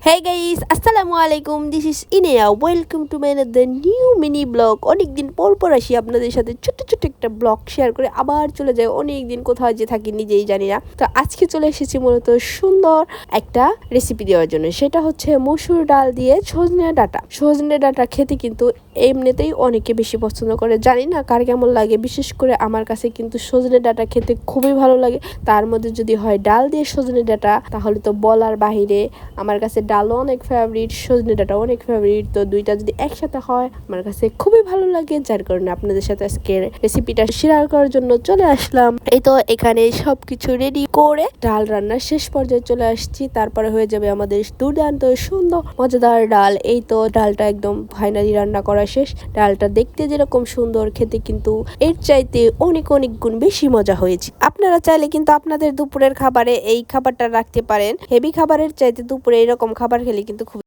Hey guys, Assalamualaikum. This is Inea. Welcome to my another new mini blog. অনেকদিন পর আসি আপনাদের সাথে ছোট্ট একটা ব্লগ শেয়ার করে আবার চলে যায়। অনেকদিন কোথাও যে থাকি নিজেই জানি না। তো আজকে চলে এসেছি মূলত সুন্দর একটা রেসিপি দেওয়ার জন্য। সেটা হচ্ছে মসুর ডাল দিয়ে সজনে ডাঁটা। সজনে ডাঁটা খেতে কিন্তু এমনিতেই অনেকে বেশি পছন্দ করে, জানি না কার কেমন লাগে। বিশেষ করে আমার কাছে কিন্তু সজনে ডাঁটা খেতে খুবই ভালো লাগে। তার মধ্যে যদি হয় ডাল দিয়ে সজনে ডাঁটা, তাহলে তো বলার বাহিরে। আমার কাছে ডালও অনেক ফেভারিট, সজনে ডাঁটাও অনেক ফেভারিট। তো দুইটা যদি একসাথে হয় আমার কাছে খুবই ভালো লাগে, যার কারণে আপনাদের সাথে আজকে রেসিপিটা শেয়ার করার জন্য চলে আসলাম। এই তো এখানে সবকিছু রেডি করে ডাল রান্নার শেষ পর্যায়ে চলে আসছি। তারপরে হয়ে যাবে আমাদের দুর্দান্ত সুন্দর মজাদার ডাল। এই তো ডালটা একদম ফাইনালি রান্না করা শেষ। ডালটা দেখতে যেরকম সুন্দর, খেতে কিন্তু এর চাইতে অনেক গুণ বেশি মজা হয়েছে। আপনারা চাইলে কিন্তু আপনাদের দুপুরের খাবারে এই খাবারটা রাখতে পারেন। হেভি খাবারের চাইতে দুপুরে এরকম খাবার খেলে কিন্তু খুব